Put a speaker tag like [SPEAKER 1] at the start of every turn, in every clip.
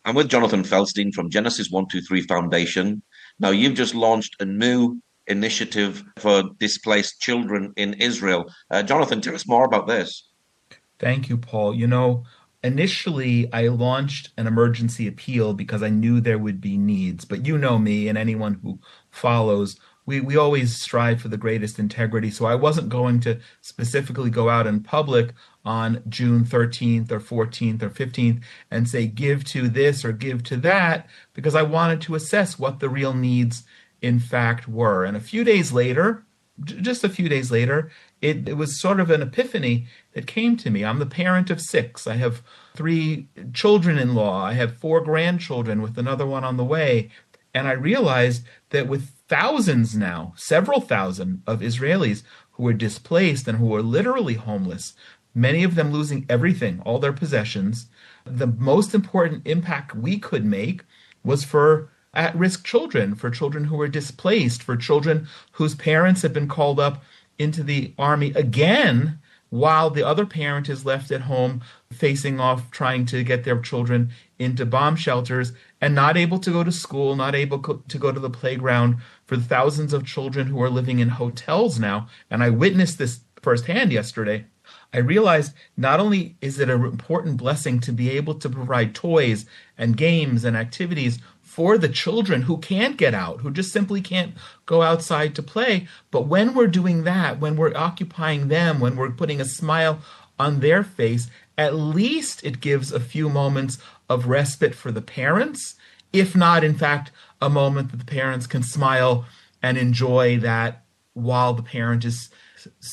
[SPEAKER 1] I'm with Jonathan Feldstein from Genesis 123 Foundation. Now, you've just launched a new initiative for displaced children in Israel. Jonathan, tell us more about this.
[SPEAKER 2] Thank you, Paul. Initially I launched an emergency appeal because I knew there would be needs. But you know me and anyone who follows, we always strive for the greatest integrity. So I wasn't going to specifically go out in public on June 13th or 14th or 15th and say, give to this or give to that, because I wanted to assess what the real needs in fact were. And a few days later, just a few days later, it was sort of an epiphany that came to me. I'm the parent of six. I have three children-in-law. I have four grandchildren with another one on the way. And I realized that with thousands now, several thousand of Israelis who were displaced and who were literally homeless, many of them losing everything, all their possessions, the most important impact we could make was for at-risk children, for children who were displaced, for children whose parents have been called up into the army again while the other parent is left at home facing off trying to get their children into bomb shelters and not able to go to school, not able to go to the playground, for the thousands of children who are living in hotels now. And I witnessed this firsthand yesterday. I realized not only is it an important blessing to be able to provide toys and games and activities for the children who can't get out, who just simply can't go outside to play, but when we're doing that, when we're occupying them, when we're putting a smile on their face, at least it gives a few moments of respite for the parents, if not, in fact, a moment that the parents can smile and enjoy that while the parent is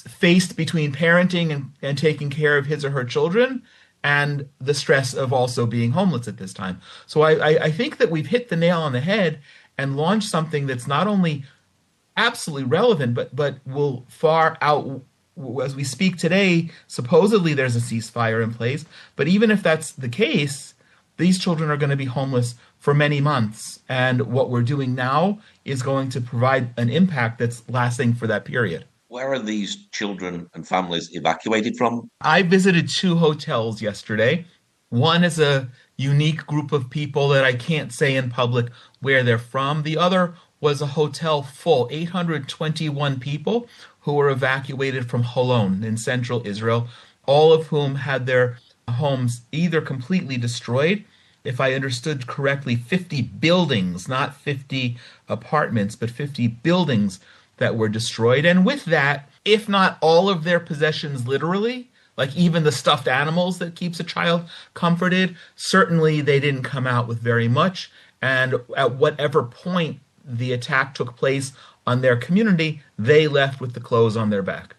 [SPEAKER 2] faced between parenting and taking care of his or her children and the stress of also being homeless at this time. So I think that we've hit the nail on the head and launched something that's not only absolutely relevant, but will far out. As we speak today, supposedly there's a ceasefire in place, but even if that's the case, these children are going to be homeless for many months. And what we're doing now is going to provide an impact that's lasting for that period.
[SPEAKER 1] Where are these children and families evacuated from?
[SPEAKER 2] I visited two hotels yesterday. One is a unique group of people that I can't say in public where they're from. The other was a hotel full, 821 people who were evacuated from Holon in central Israel, all of whom had their homes either completely destroyed. If I understood correctly, 50 buildings, not 50 apartments, but 50 buildings that were destroyed. And with that, if not all of their possessions literally, like even the stuffed animals that keeps a child comforted, certainly they didn't come out with very much. And at whatever point the attack took place on their community, they left with the clothes on their back.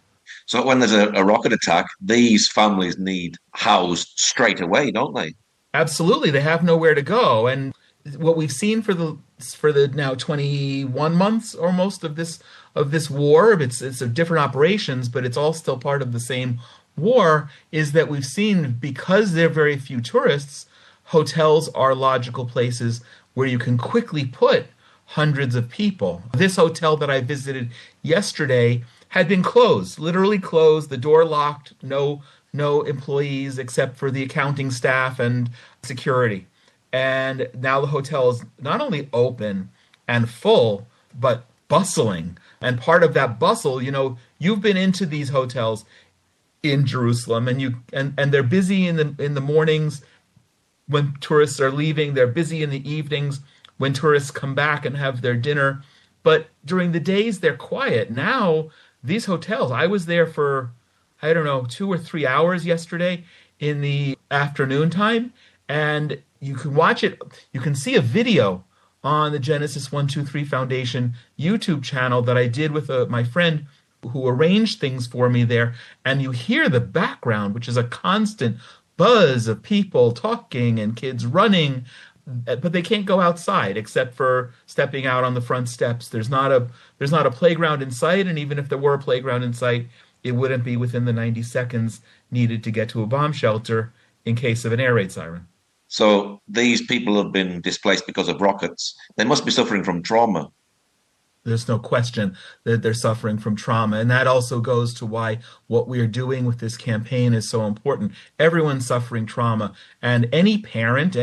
[SPEAKER 1] So when there's a rocket attack, these families need housed straight away, don't they?
[SPEAKER 2] Absolutely, they have nowhere to go. And what we've seen for the now 21 months almost of this war, it's a different operations, but it's all still part of the same war, is that we've seen, because there are very few tourists, hotels are logical places where you can quickly put hundreds of people. This hotel that I visited yesterday had been closed, literally closed, the door locked, no employees except for the accounting staff and security. And now the hotel is not only open and full, but bustling. And part of that bustle, you've been into these hotels in Jerusalem, and they're busy in the mornings when tourists are leaving. They're busy in the evenings when tourists come back and have their dinner. But during the days, they're quiet. Now, these hotels, I was there for, I don't know, 2 or 3 hours yesterday in the afternoon time, and you can watch it. You can see a video on the Genesis 123 Foundation YouTube channel that I did with my friend who arranged things for me there. And you hear the background, which is a constant buzz of people talking and kids running, but they can't go outside except for stepping out on the front steps. There's not a playground in sight, and even if there were a playground in sight, it wouldn't be within the 90 seconds needed to get to a bomb shelter in case of an air raid siren.
[SPEAKER 1] So these people have been displaced because of rockets. They must be suffering from trauma.
[SPEAKER 2] There's no question that they're suffering from trauma. And that also goes to why what we are doing with this campaign is so important. Everyone's suffering trauma. And any parent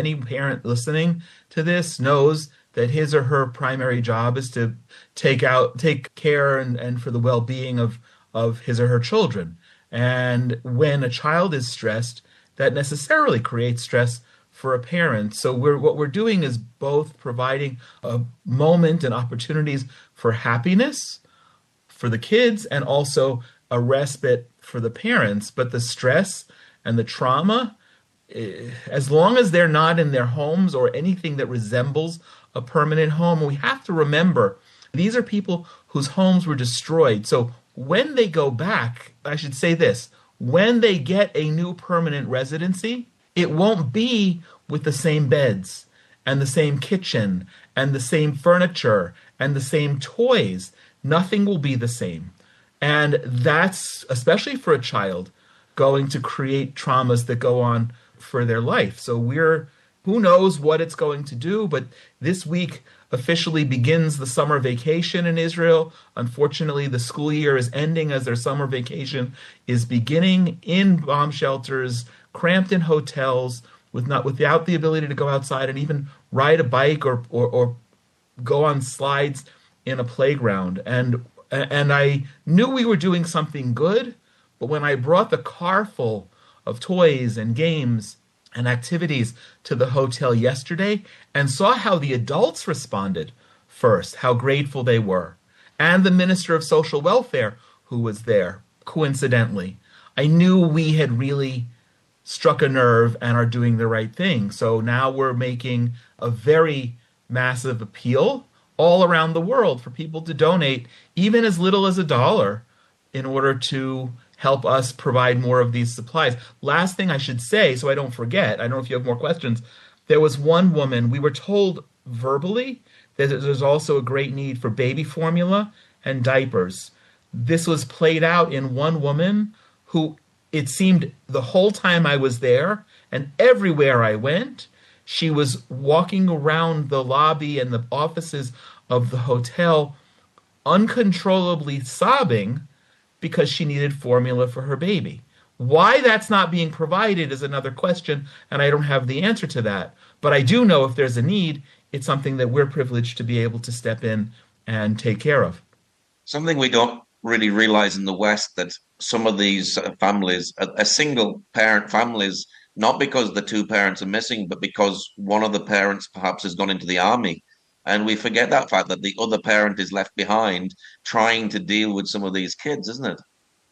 [SPEAKER 2] listening to this knows that his or her primary job is to take care and for the well-being of his or her children. And when a child is stressed, that necessarily creates stress for a parent. So what we're doing is both providing a moment and opportunities for happiness for the kids and also a respite for the parents. But the stress and the trauma, as long as they're not in their homes or anything that resembles a permanent home, we have to remember these are people whose homes were destroyed. So when they go back, I should say this, when they get a new permanent residency, it won't be with the same beds and the same kitchen and the same furniture and the same toys. Nothing will be the same. And that's, especially for a child, going to create traumas that go on for their life. So who knows what it's going to do, but this week officially begins the summer vacation in Israel. Unfortunately, the school year is ending as their summer vacation is beginning in bomb shelters, cramped in hotels, without the ability to go outside and even ride a bike or go on slides in a playground. And I knew we were doing something good, but when I brought the car full of toys and games and activities to the hotel yesterday and saw how the adults responded first, how grateful they were, and the Minister of Social Welfare who was there, coincidentally, I knew we had really struck a nerve and are doing the right thing. So now we're making a very massive appeal all around the world for people to donate, even as little as $1, in order to help us provide more of these supplies. Last thing I should say, so I don't forget, I don't know if you have more questions. There was one woman, we were told verbally that there's also a great need for baby formula and diapers. This was played out in one woman who, it seemed the whole time I was there and everywhere I went, she was walking around the lobby and the offices of the hotel uncontrollably sobbing because she needed formula for her baby. Why that's not being provided is another question, and I don't have the answer to that. But I do know if there's a need, it's something that we're privileged to be able to step in and take care of.
[SPEAKER 1] Something we don't really realize in the West, that some of these families are single parent families, not because the two parents are missing, but because one of the parents perhaps has gone into the army. And we forget that fact that the other parent is left behind trying to deal with some of these kids, isn't it?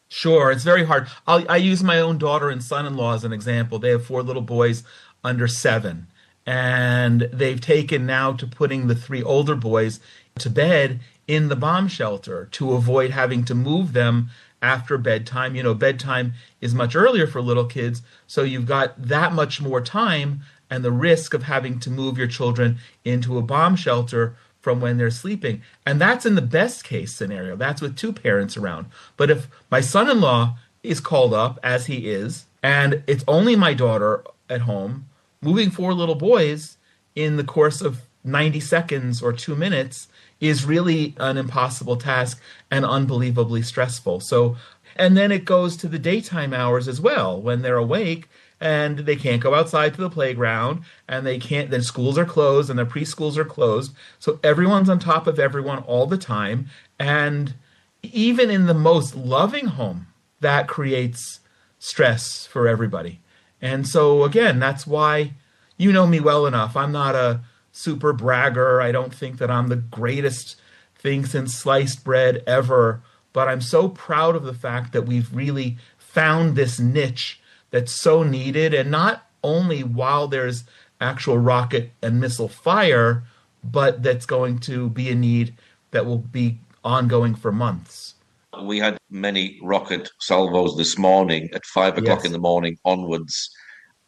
[SPEAKER 2] Sure, it's very hard. I use my own daughter and son-in-law as an example. They have 4 little boys under 7, and they've taken now to putting the 3 older boys to bed in the bomb shelter to avoid having to move them after bedtime. You know, bedtime is much earlier for little kids, so you've got that much more time and the risk of having to move your children into a bomb shelter from when they're sleeping. And that's in the best case scenario. That's with 2 parents around. But if my son-in-law is called up, as he is, and it's only my daughter at home, moving 4 little boys in the course of 90 seconds or 2 minutes is really an impossible task and unbelievably stressful. So, and then it goes to the daytime hours as well, when they're awake and they can't go outside to the playground, and they can't, then schools are closed and the preschools are closed. So everyone's on top of everyone all the time. And even in the most loving home, that creates stress for everybody. And so again, that's why, you know me well enough. I'm not a super bragger. I don't think that I'm the greatest thing since sliced bread ever. But I'm so proud of the fact that we've really found this niche that's so needed, and not only while there's actual rocket and missile fire, but that's going to be a need that will be ongoing for months.
[SPEAKER 1] We had many rocket salvos this morning at 5 o'clock
[SPEAKER 2] Yes.
[SPEAKER 1] in the morning onwards.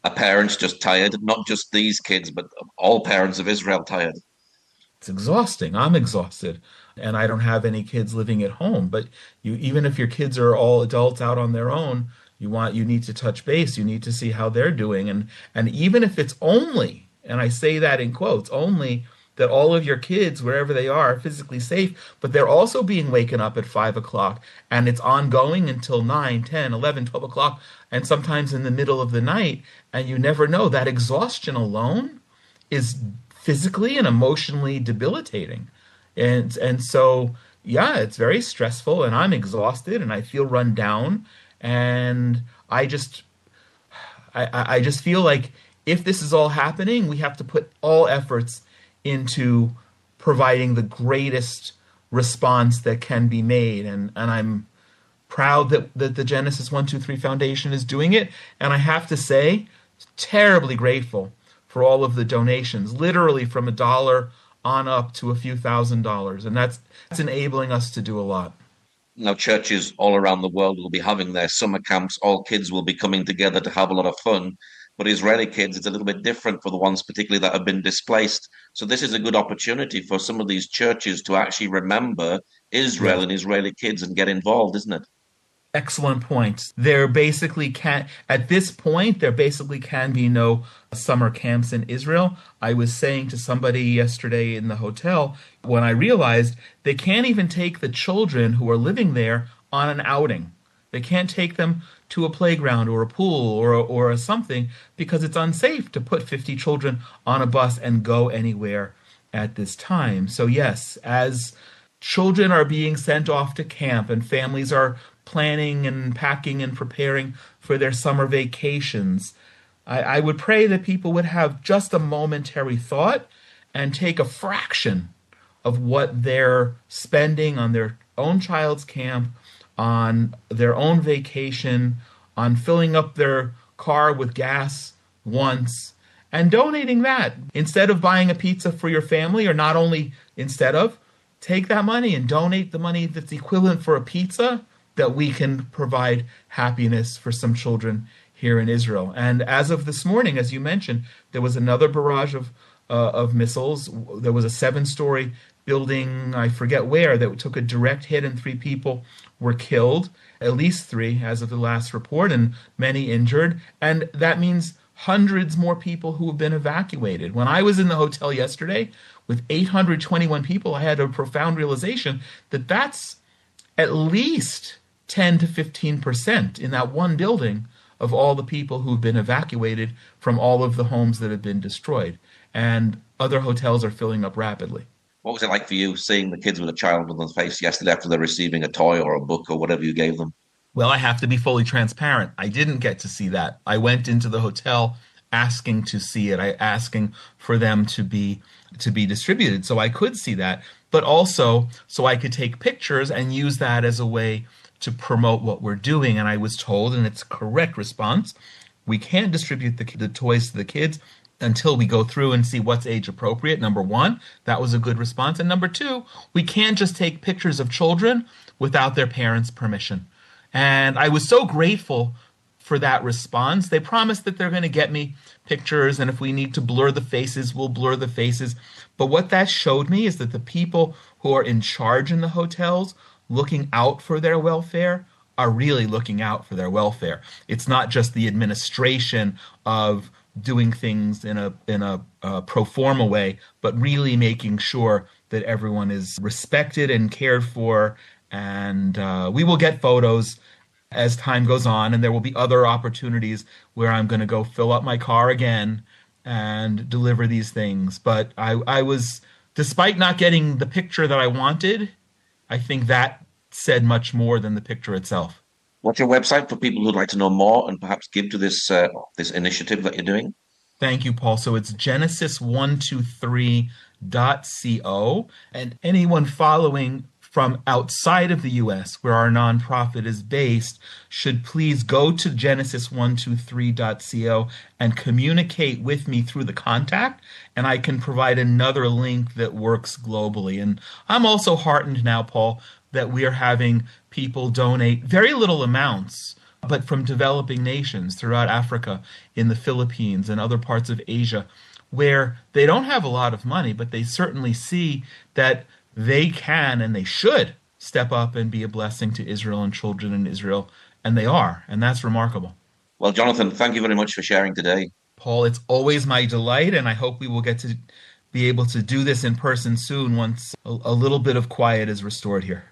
[SPEAKER 1] Are parents just tired? Not just these kids, but all parents of Israel tired.
[SPEAKER 2] It's exhausting. I'm exhausted. And I don't have any kids living at home. But even if your kids are all adults out on their own, you need to touch base. You need to see how they're doing. And even if it's only, and I say that in quotes, only that all of your kids, wherever they are physically safe, but they're also being waken up at 5 o'clock, and it's ongoing until 9, 10, 11, 12 o'clock, and sometimes in the middle of the night, and you never know. That exhaustion alone is physically and emotionally debilitating. And so yeah, it's very stressful, and I'm exhausted and I feel run down, and I just I just feel like if this is all happening, we have to put all efforts into providing the greatest response that can be made. And I'm proud that the Genesis 123 Foundation is doing it. And I have to say, terribly grateful for all of the donations, literally from $1 on up to a few $1,000s. And that's enabling us to do a lot.
[SPEAKER 1] Now, churches all around the world will be having their summer camps. All kids will be coming together to have a lot of fun. But Israeli kids, it's a little bit different for the ones particularly that have been displaced. So this is a good opportunity for some of these churches to actually remember Israel
[SPEAKER 2] Yes.
[SPEAKER 1] and Israeli kids and get involved, isn't it?
[SPEAKER 2] Excellent points. There basically can, at this point, there basically can be no summer camps in Israel. I was saying to somebody yesterday in the hotel when I realized they can't even take the children who are living there on an outing. They can't take them to a playground or a pool or a something because it's unsafe to put 50 children on a bus and go anywhere at this time. So yes, as children are being sent off to camp and families are planning and packing and preparing for their summer vacations, I would pray that people would have just a momentary thought and take a fraction of what they're spending on their own child's camp, on their own vacation, on filling up their car with gas once, and donating that instead of buying a pizza for your family, or not only instead of, take that money and donate the money that's equivalent for a pizza that we can provide happiness for some children here in Israel. And as of this morning, as you mentioned, there was another barrage of missiles. There was a 7-story building, I forget where, that took a direct hit and 3 people were killed, at least 3 as of the last report, and many injured. And that means hundreds more people who have been evacuated. When I was in the hotel yesterday with 821 people, I had a profound realization that that's at least 10 to 15% in that one building of all the people who've been evacuated from all of the homes that have been destroyed. And other hotels are filling up rapidly.
[SPEAKER 1] What was it like for you seeing the kids with a child on their face yesterday after they're receiving a toy or a book or whatever you gave them?
[SPEAKER 2] Well, I have to be fully transparent. I didn't get to see that. I went into the hotel asking to see it. Asking for them to be distributed so I could see that, but also so I could take pictures and use that as a way to promote what we're doing. And I was told, and it's a correct response, we can't distribute the toys to the kids until we go through and see what's age appropriate. Number one, that was a good response. And number two, we can't just take pictures of children without their parents' permission. And I was so grateful for that response. They promised that they're going to get me pictures, and if we need to blur the faces, we'll blur the faces. But what that showed me is that the people who are in charge in the hotels, looking out for their welfare, are really looking out for their welfare. It's not just the administration of doing things in a pro forma way, but really making sure that everyone is respected and cared for. And we will get photos as time goes on, and there will be other opportunities where I'm going to go fill up my car again and deliver these things. But I was, despite not getting the picture that I wanted, I think that said much more than the picture itself.
[SPEAKER 1] What's your website for people who'd like to know more and perhaps give to this initiative that you're doing?
[SPEAKER 2] Thank you, Paul. So it's genesis123.co, and anyone following from outside of the US, where our nonprofit is based, should please go to genesis123.co and communicate with me through the contact, and I can provide another link that works globally. And I'm also heartened now, Paul, that we are having people donate very little amounts, but from developing nations throughout Africa, in the Philippines, and other parts of Asia, where they don't have a lot of money, but they certainly see that they can and they should step up and be a blessing to Israel and children in Israel, and they are, and that's remarkable.
[SPEAKER 1] Well, Jonathan, thank you very much for sharing today.
[SPEAKER 2] Paul, it's always my delight, and I hope we will get to be able to do this in person soon once a little bit of quiet is restored here.